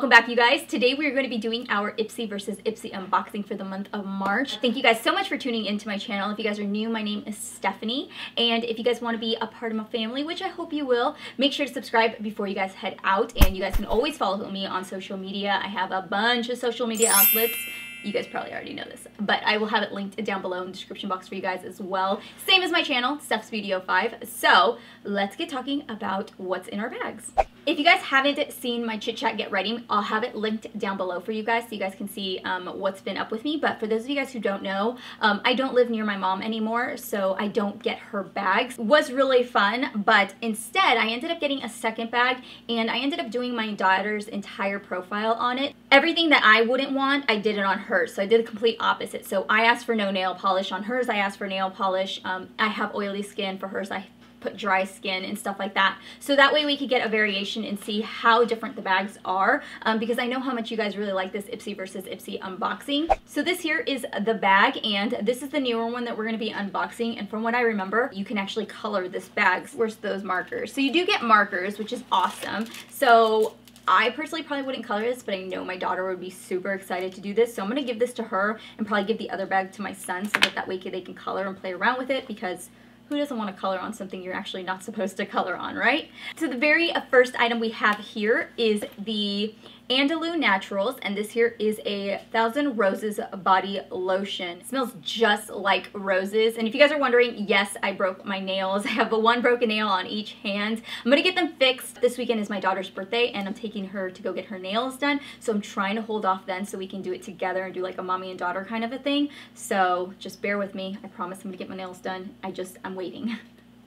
Welcome back, you guys. Today we are going to be doing our Ipsy versus Ipsy unboxing for the month of March. Thank you guys so much for tuning into my channel. If you guys are new, my name is Stephanie, and if you guys want to be a part of my family, which I hope you will, make sure to subscribe before you guys head out, and you guys can always follow me on social media. I have a bunch of social media outlets. You guys probably already know this, but I will have it linked down below in the description box for you guys as well. Same as my channel, Steph's Video 5. So let's get talking about what's in our bags. If you guys haven't seen my chit chat get ready, I'll have it linked down below for you guys so you guys can see what's been up with me. But for those of you guys who don't know, I don't live near my mom anymore, so I don't get her bags. It was really fun, but instead I ended up getting a second bag, and I ended up doing my daughter's entire profile on it. Everything that I wouldn't want, I did it on hers, so I did the complete opposite. So I asked for no nail polish on hers, I asked for nail polish. I have oily skin. For hers, I put dry skin and stuff like that, so that way we could get a variation and see how different the bags are, because I know how much you guys really like this Ipsy versus Ipsy unboxing. So this here is the bag, and this is the newer one that we're going to be unboxing, and from what I remember, you can actually color this bag. Where's those markers? So you do get markers, which is awesome. So I personally probably wouldn't color this, but I know my daughter would be super excited to do this, so I'm going to give this to her and probably give the other bag to my son so that way they can color and play around with it, because who doesn't want to color on something you're actually not supposed to color on, right? So the very first item we have here is the Andalou Naturals, and this here is a 1000 Roses body lotion. It smells just like roses, and if you guys are wondering, yes, I broke my nails. I have one broken nail on each hand. I'm gonna get them fixed. This weekend is my daughter's birthday, and I'm taking her to go get her nails done, so I'm trying to hold off then so we can do it together and do like a mommy and daughter kind of a thing. So just bear with me. I promise I'm gonna get my nails done. I'm waiting.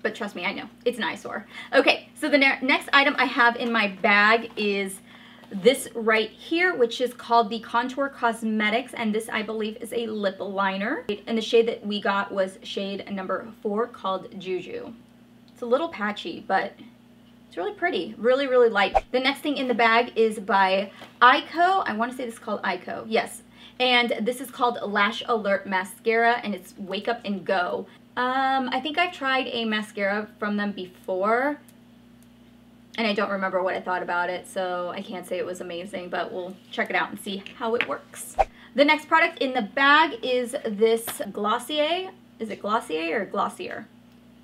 But trust me, I know. It's an eyesore. Okay, so the next item I have in my bag is this right here, which is called the Contour Cosmetics, and this I believe is a lip liner, and the shade that we got was shade number 4, called Juju. It's a little patchy, but it's really pretty, really light. The next thing in the bag is by Ico. I want to say this is called Ico, yes, and this is called Lash Alert Mascara, and it's Wake Up and Go. I think I've tried a mascara from them before, and I don't remember what I thought about it, so I can't say it was amazing, but we'll check it out and see how it works. The next product in the bag is this Glossier. Is it Glossier or Glossier?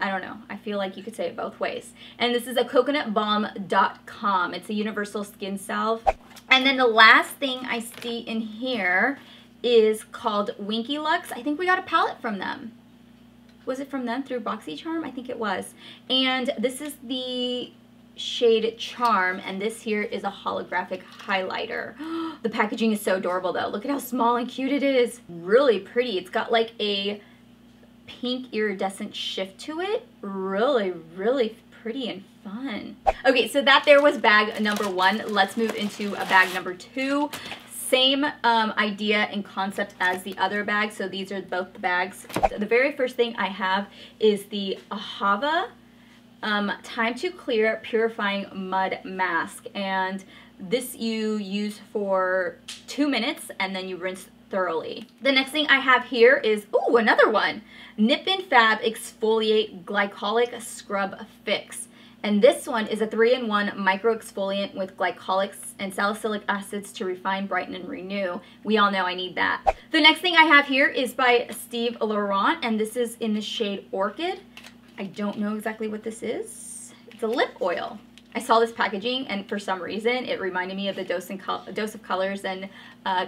I don't know. I feel like you could say it both ways. And this is a coconutbalm.com. It's a universal skin salve. And then the last thing I see in here is called Winky Lux. I think we got a palette from them. Was it from them through BoxyCharm? I think it was. And this is the shade Charm, and this here is a holographic highlighter. The packaging is so adorable though. Look at how small and cute it is. Really pretty. It's got like a pink iridescent shift to it. Really pretty and fun. Okay, so that there was bag number 1. Let's move into a bag number 2. Same idea and concept as the other bag, so these are both the bags. The very first thing I have is the Ahava Time to Clear Purifying Mud Mask, and this you use for 2 minutes and then you rinse thoroughly. The next thing I have here is, ooh, another one, Nip and Fab Exfoliate Glycolic Scrub Fix. And this one is a 3-in-1 micro exfoliant with glycolics and salicylic acids to refine, brighten, and renew. We all know I need that. The next thing I have here is by Steve Laurent, and this is in the shade Orchid. I don't know exactly what this is. It's a lip oil. I saw this packaging, and for some reason, it reminded me of the Dose of Colors and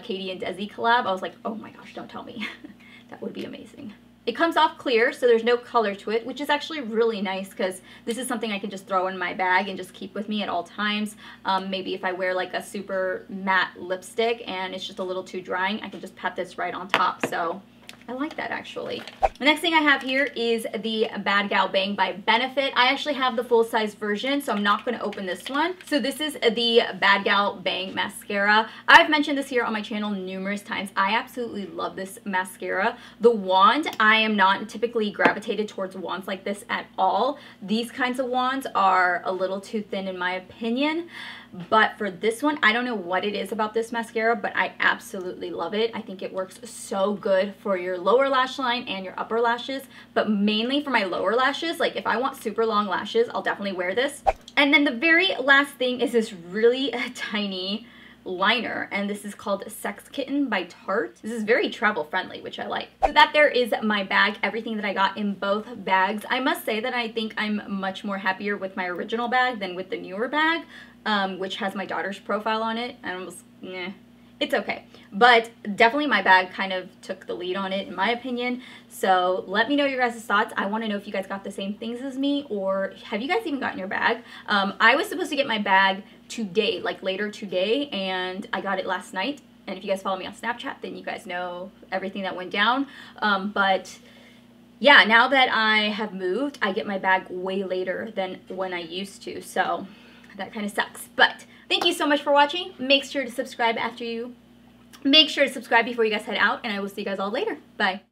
Katie and Desi collab. I was like, oh my gosh, don't tell me. That would be amazing. It comes off clear, so there's no color to it, which is actually really nice because this is something I can just throw in my bag and just keep with me at all times. Maybe if I wear like a super matte lipstick and it's just a little too drying, I can just pat this right on top. So I like that actually. The next thing I have here is the Bad Gal Bang by Benefit. I actually have the full-size version, so I'm not going to open this one. So this is the Bad Gal Bang Mascara. I've mentioned this here on my channel numerous times. I absolutely love this mascara. The wand, I am not typically gravitated towards wands like this at all. These kinds of wands are a little too thin in my opinion. But for this one, I don't know what it is about this mascara, but I absolutely love it. I think it works so good for your lower lash line and your upper lashes, but mainly for my lower lashes. Like if I want super long lashes, I'll definitely wear this. And then the very last thing is this really tiny liner, and this is called Sex Kitten by Tarte. This is very travel friendly, which I like. So that there is my bag, everything that I got in both bags. I must say that I think I'm much more happier with my original bag than with the newer bag, which has my daughter's profile on it. And I was, nah. It's okay, but definitely my bag kind of took the lead on it in my opinion. So let me know your guys' thoughts. I want to know if you guys got the same things as me, or have you guys even gotten your bag? I was supposed to get my bag today, like later today, and I got it last night. And if you guys follow me on Snapchat, then you guys know everything that went down. But yeah, now that I have moved, I get my bag way later than when I used to. So that kind of sucks. But thank you so much for watching. Make sure to subscribe before you guys head out, and I will see you guys all later. Bye.